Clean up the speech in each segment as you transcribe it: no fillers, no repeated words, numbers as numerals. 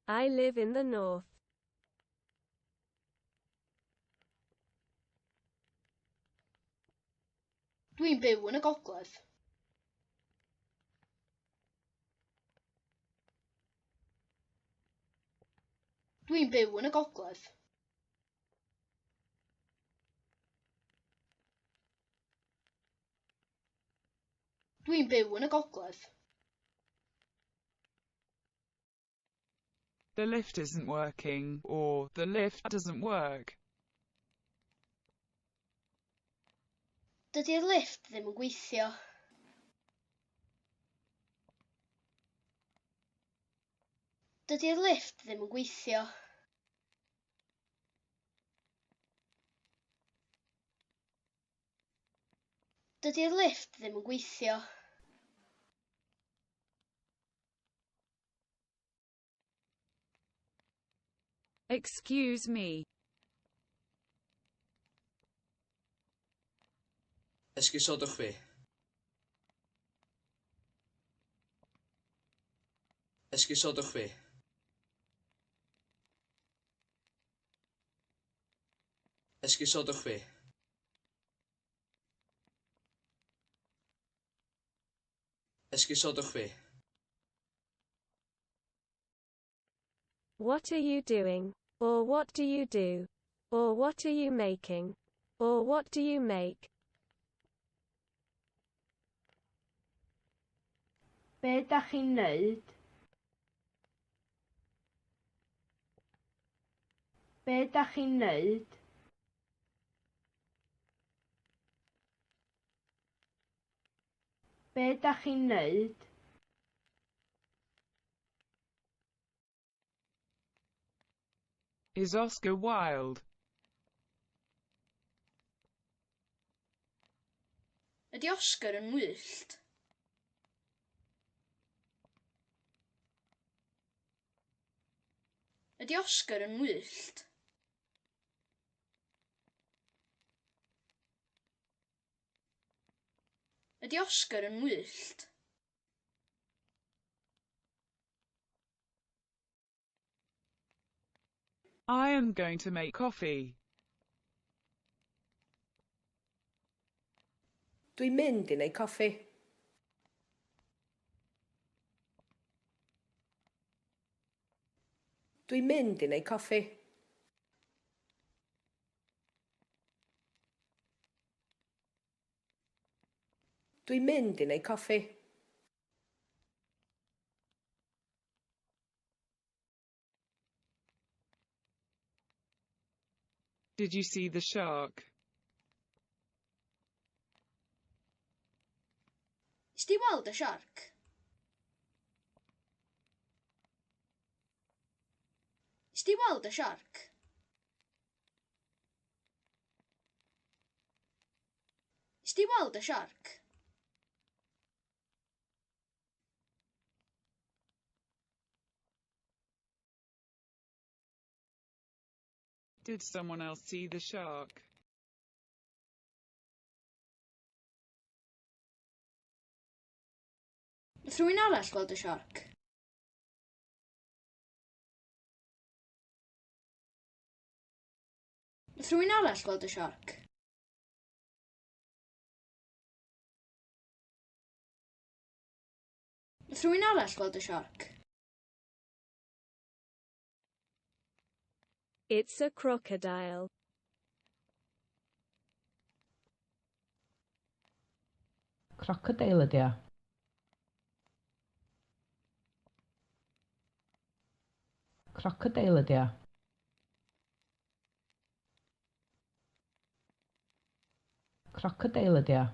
I live in the north. Dwi'n byw yn y gogledd. Dwi'n byw yn y gogledd. Dwi'n byw yn y gogledd. The lift isn't working, or the lift doesn't work. Dydy'r lifft ddim yn gweithio. Dydy'r lifft ddim yn gweithio. Dydy'r lifft ddim yn gweithio. Excuse me. Esgusodwch fi. Esgusodwch fi. Esgusodwch fi. Esgusodwch fi. What are you doing? Or what do you do? Or what are you making? Or what do you make? Be dach chi'n neud? Be dach chi'n neud? Be dach chi'n neud? Is Oscar wild? Ydy Oscar yn wyllt? Ydy Oscar yn wyllt? Ydy Oscar yn wyllt? I am going to make coffee. Dwi'n mynd i neud coffi. Dwi'n mynd i neud coffi. Dwi'n mynd i neud coffi. Did you see the shark? Is di weld y siarc? Is di weld y siarc? Is di weld y siarc? Did someone else see the shark? Nath rhywun arall weld y siarc? Nath rhywun arall weld y siarc? Nath rhywun arall weld y siarc? It's a crocodile. Crocodile ydi o. Crocodile ydi o. Crocodile ydi o.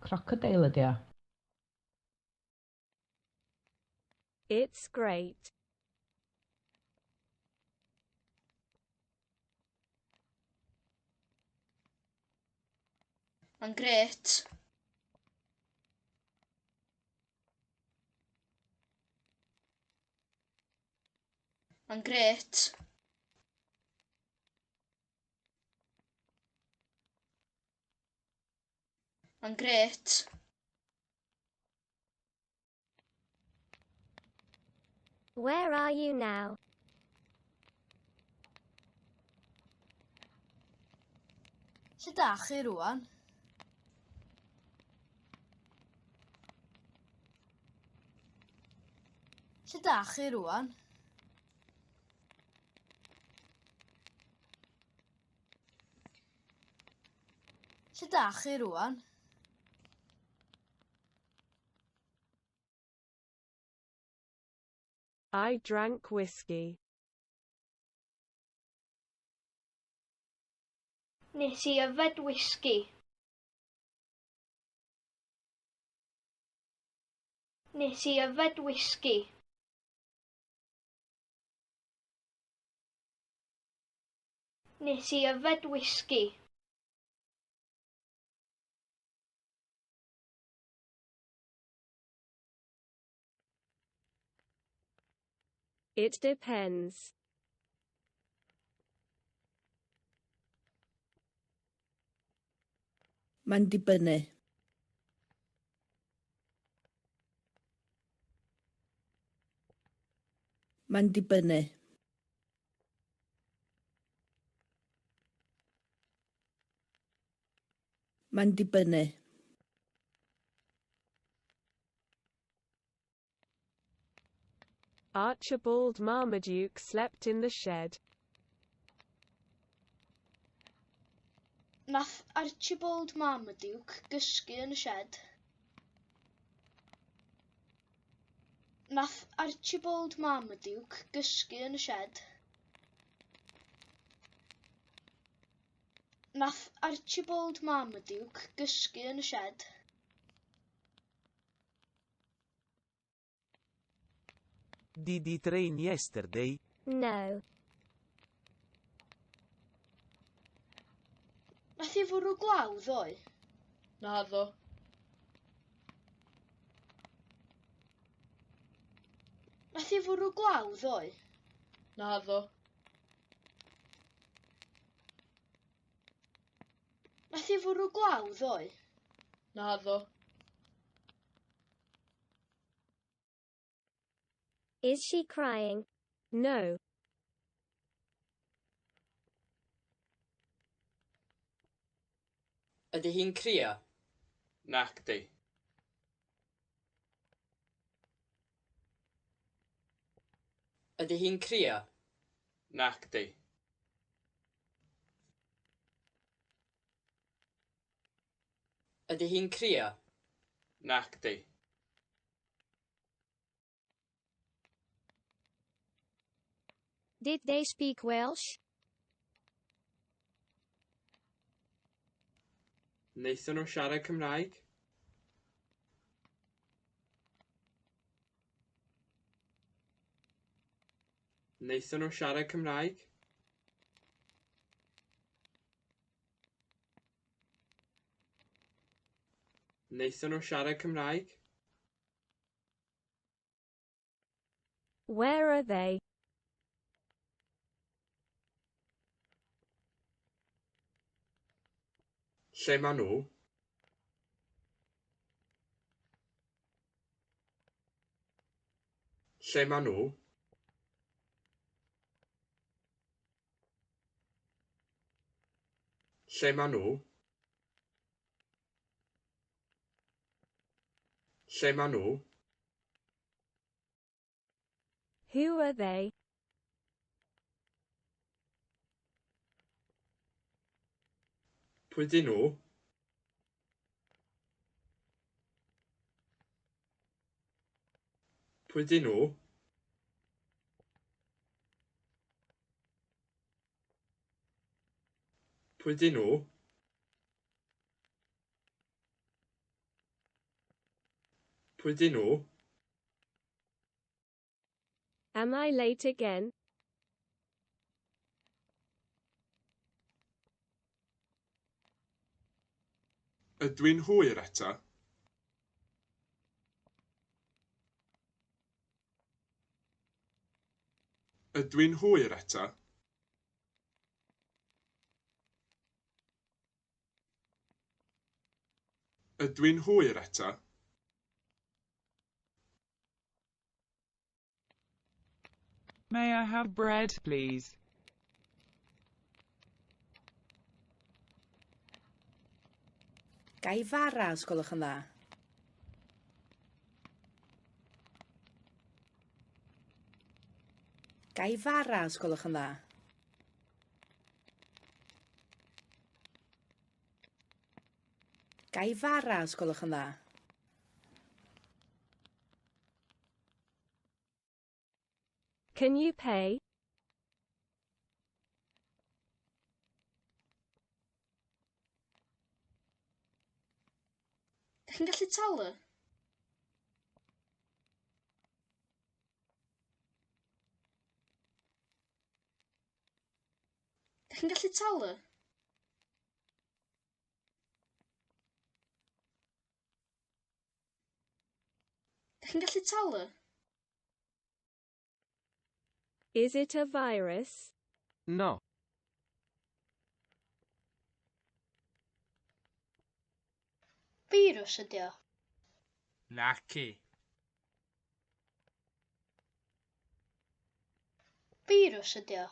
Crocodile ydi o. It's great. Ma'n grêt. Ma'n grêt. Ma'n grêt. Where are you now? Lle da chi rwan? Lle da chi rwan? Lle da chi rwan? I drank whiskey. Nes i yfed whisky. Nes i yfed whisky. Nes i yfed whisky. It depends. Mae'n dibynnu. Mae'n dibynnu. Mae'n dibynnu. Archibald Marmaduke slept in the shed. Nath Archibald Marmaduke gysgu yn y shed. Nath Archibald Marmaduke gysgu yn y shed. Nath Archibald Marmaduke gysgu yn y shed. Did it rain yesterday? No. Nath i fwrw glaw ddoe? Naddo. Nath i fwrw glaw ddoe? Naddo. Nath i fwrw glaw ddoe? Naddo. Is she crying? No. Ydy hi'n crio? Nac di. Ydy hi'n crio? Nac di. Ydy hi'n crio? Nac di. Did they speak Welsh? Wnaethon nhw siarad Cymraeg? Wnaethon nhw siarad Cymraeg? Wnaethon nhw siarad Cymraeg? Where are they? Lle maen nhw? Lle maen nhw? Lle maen nhw? Lle maen nhw? Who are they? Pwy dyn nhw? Pwy dyn nhw? Pwy dyn nhw? Pwy dyn nhw? Am I late again? Ydw i'n hwyr eto? Ydw i'n hwyr eto? Ydw i'n hwyr eto? May I have bread, please? Ga i fara os gwelwch yn dda? Ga i fara os gwelwch yn dda? Ga i fara os gwelwch yn dda? Can you pay? Dych chi'n gallu talu? Dych chi'n gallu talu? Dych chi'n gallu talu? Is it a virus? No. Virus ydi o. Naci. Virus ydi o.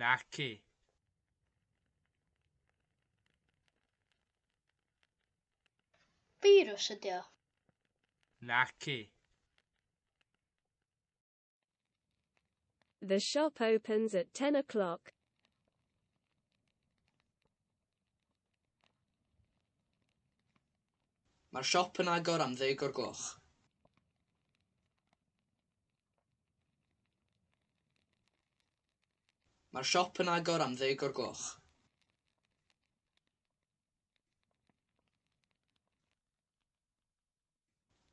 Naci. Virus ydi o. Naci. The shop opens at 10 o'clock. Mae'r siop yn agor am 10 o'r gloch. Mae'r siop yn agor am 10 o'r gloch.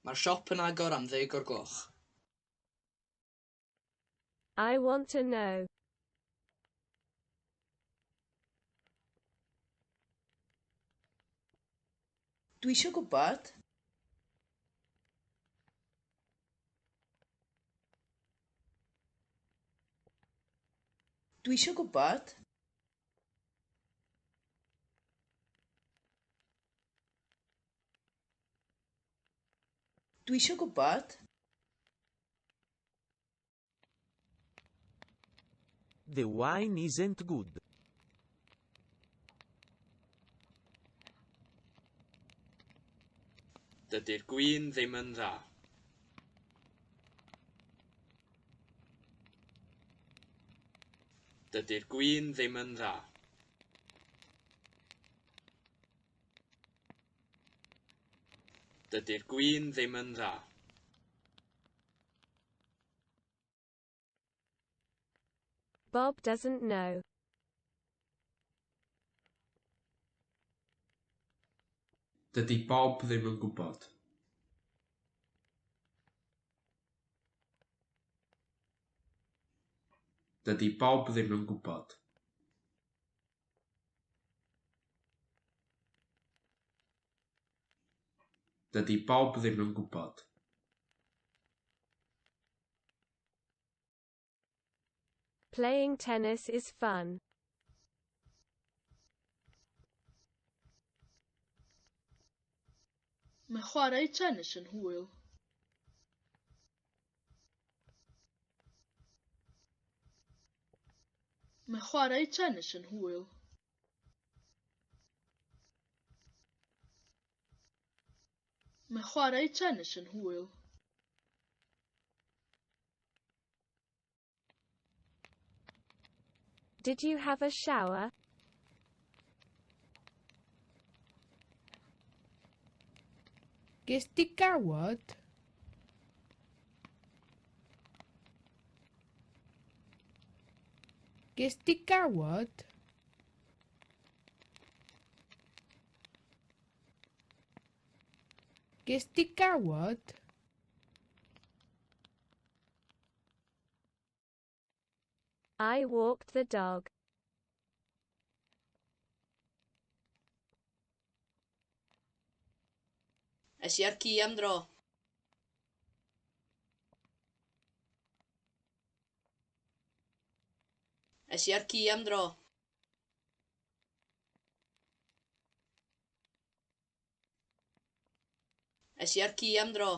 Mae'r siop yn agor am 10 o'r gloch. I want to know. Dwi eisiau gwybod. Dwi eisiau gwybod. Dwi eisiau gwybod. The wine isn't good. Dydy'r gwin ddim yn dda. Dydy'r gwin ddim yn dda. Dydy'r gwin ddim yn dda. Bob doesn't know. Dydy Bob ddim yn gwybod. Dydy Bob ddim yn gwybod. Dydy Bob ddim yn gwybod. Playing tennis is fun. Mae chwarae tennis yn hwyl. Mae chwarae tennis yn hwyl. Mae chwarae tennis yn hwyl. Did you have a shower? Ges di gawod? Ges di gawod? Ges di gawod? I walked the dog. Es i ar ci am dro. Es i ar ci am dro. Es i ar ci am dro.